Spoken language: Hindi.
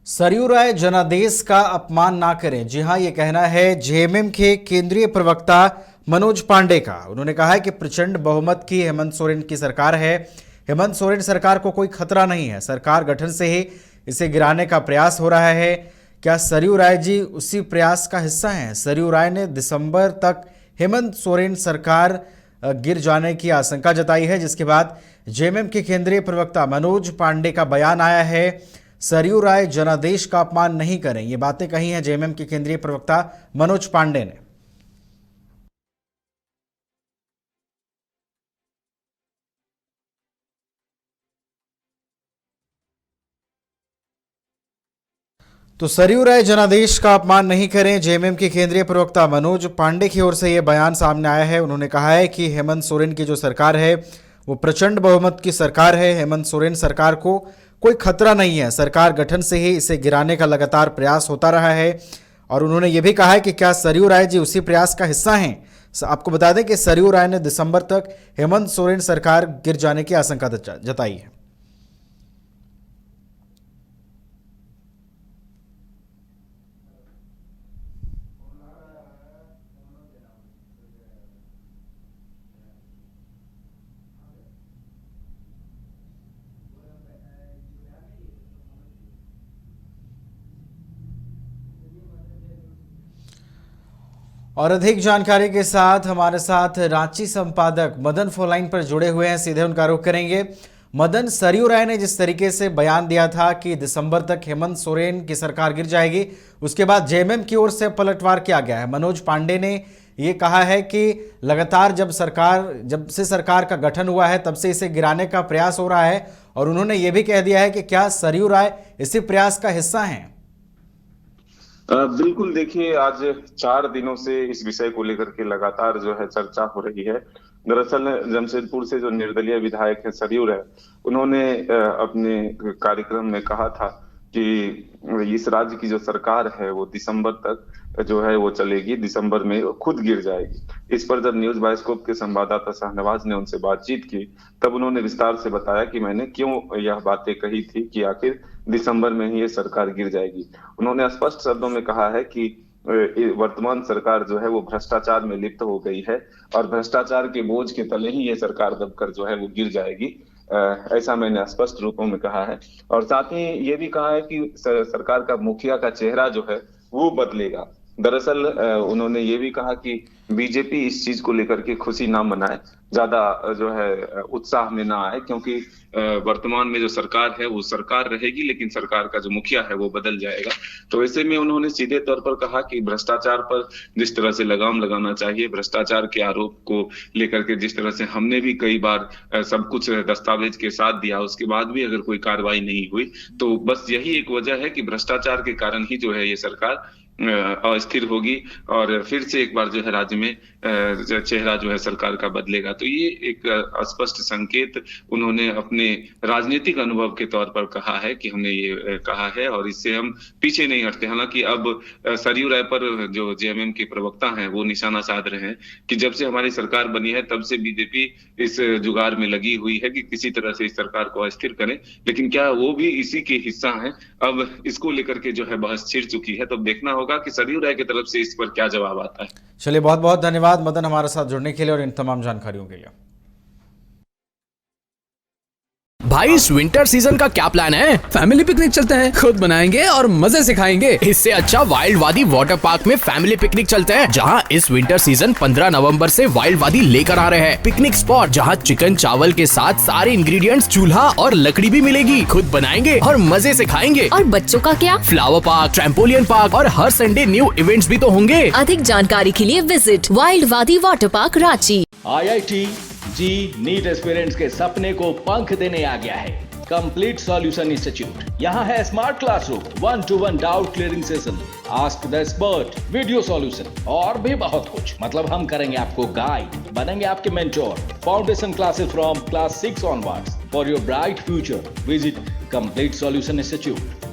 सरयू राय जनादेश का अपमान ना करें। जी हां, ये कहना है जेएमएम के केंद्रीय प्रवक्ता मनोज पांडे का। उन्होंने कहा है कि प्रचंड बहुमत की हेमंत सोरेन की सरकार है। हेमंत सोरेन सरकार को कोई खतरा नहीं है। सरकार गठन से ही इसे गिराने का प्रयास हो रहा है। क्या सरयू राय जी उसी प्रयास का हिस्सा हैं? सरयू राय ने दिसंबर तक हेमंत सोरेन सरकार गिर जाने की आशंका जताई है, जिसके बाद जेएमएम के केंद्रीय प्रवक्ता मनोज पांडे का बयान आया है। सरयू राय जनादेश का अपमान नहीं करें, ये बातें कही हैं जेएमएम के केंद्रीय प्रवक्ता मनोज पांडे ने। तो सरयू राय जनादेश का अपमान नहीं करें, जेएमएम के केंद्रीय प्रवक्ता मनोज पांडे की ओर से यह बयान सामने आया है। उन्होंने कहा है कि हेमंत सोरेन की जो सरकार है वो प्रचंड बहुमत की सरकार है। हेमंत सोरेन सरकार को कोई खतरा नहीं है। सरकार गठन से ही इसे गिराने का लगातार प्रयास होता रहा है। और उन्होंने ये भी कहा है कि क्या सरयू राय जी उसी प्रयास का हिस्सा हैं। आपको बता दें कि सरयू राय ने दिसंबर तक हेमंत सोरेन सरकार गिर जाने की आशंका जताई है। और अधिक जानकारी के साथ हमारे साथ रांची संपादक मदन फोन लाइन पर जुड़े हुए हैं, सीधे उनका रुख करेंगे। मदन, सरयू राय ने जिस तरीके से बयान दिया था कि दिसंबर तक हेमंत सोरेन की सरकार गिर जाएगी, उसके बाद जेएमएम की ओर से पलटवार किया गया है। मनोज पांडे ने ये कहा है कि लगातार जब से सरकार का गठन हुआ है तब से इसे गिराने का प्रयास हो रहा है। और उन्होंने ये भी कह दिया है कि क्या सरयू राय इसी प्रयास का हिस्सा हैं। बिल्कुल, देखिए, आज 4 दिनों से इस विषय को लेकर के लगातार जो है चर्चा हो रही है। दरअसल जमशेदपुर से जो निर्दलीय विधायक है सरयू राय, उन्होंने अपने कार्यक्रम में कहा था कि इस राज्य की जो सरकार है वो दिसंबर तक जो है वो चलेगी, दिसंबर में खुद गिर जाएगी। इस पर जब न्यूज बायोस्कोप के संवाददाता शाहनवाज ने उनसे बातचीत की, तब उन्होंने विस्तार से बताया कि मैंने क्यों यह बातें कही थी कि आखिर दिसंबर में ही ये सरकार गिर जाएगी। उन्होंने स्पष्ट शब्दों में कहा है कि वर्तमान सरकार जो है वो भ्रष्टाचार में लिप्त हो गई है और भ्रष्टाचार के बोझ के तले ही ये सरकार दबकर जो है वो गिर जाएगी। ऐसा मैंने स्पष्ट रूपों में कहा है। और साथ ही ये भी कहा है कि सरकार का मुखिया का चेहरा जो है वो बदलेगा। दरअसल उन्होंने ये भी कहा कि बीजेपी इस चीज को लेकर के खुशी ना मनाए, ज्यादा जो है उत्साह में ना आए, क्योंकि वर्तमान में जो सरकार है वो सरकार रहेगी, लेकिन सरकार का जो मुखिया है वो बदल जाएगा। तो ऐसे में उन्होंने सीधे तौर पर कहा कि भ्रष्टाचार पर जिस तरह से लगाम लगाना चाहिए, भ्रष्टाचार के आरोप को लेकर के जिस तरह से हमने भी कई बार सब कुछ दस्तावेज के साथ दिया, उसके बाद भी अगर कोई कार्रवाई नहीं हुई, तो बस यही एक वजह है कि भ्रष्टाचार के कारण ही जो है ये सरकार अस्थिर होगी और फिर से एक बार जो है राज्य में चेहरा जो है सरकार का बदलेगा। तो ये एक स्पष्ट संकेत उन्होंने अपने राजनीतिक अनुभव के तौर पर कहा है कि हमने ये कहा है और इससे हम पीछे नहीं हटते। हालांकि अब सरयू राय पर जो जेएमएम के प्रवक्ता हैं वो निशाना साध रहे हैं कि जब से हमारी सरकार बनी है तब से बीजेपी इस जुगाड़ में लगी हुई है कि किसी तरह से इस सरकार को अस्थिर करें, लेकिन क्या वो भी इसी के हिस्सा हैं? अब इसको लेकर के जो है बहस छिड़ चुकी है, तो देखना होगा कि सरयू राय की तरफ से इस पर क्या जवाब आता है। चलिए, बहुत बहुत धन्यवाद मदन हमारे साथ जुड़ने के लिए और इन तमाम जानकारियों के लिए। भाई, इस विंटर सीजन का क्या प्लान है? फैमिली पिकनिक चलते हैं, खुद बनाएंगे और मजे से खाएंगे। इससे अच्छा वाइल्ड वादी वाटर पार्क में फैमिली पिकनिक चलते हैं, जहां इस विंटर सीजन 15 नवंबर से वाइल्ड वादी लेकर आ रहे हैं। पिकनिक स्पॉट जहां चिकन चावल के साथ सारे इंग्रेडिएंट्स, चूल्हा और लकड़ी भी मिलेगी। खुद बनाएंगे और मजे से खाएंगे। और बच्चों का क्या? फ्लावर पार्क, ट्रैम्पोलियन पार्क और हर संडे न्यू इवेंट्स भी तो होंगे। अधिक जानकारी के लिए विजिट वाइल्ड वादी वाटर पार्क रांची। IIT जी नीट एस्पिरेंट्स के सपने को पंख देने आ गया है कंप्लीट सॉल्यूशन इंस्टीट्यूट। यहाँ है smart classroom, 1-to-1 doubt clearing session, ask the expert, video solution और भी बहुत कुछ। मतलब हम करेंगे आपको गाइड, बनेंगे आपके mentor. Foundation classes from class 6 onwards for your bright future. Visit complete solution institute.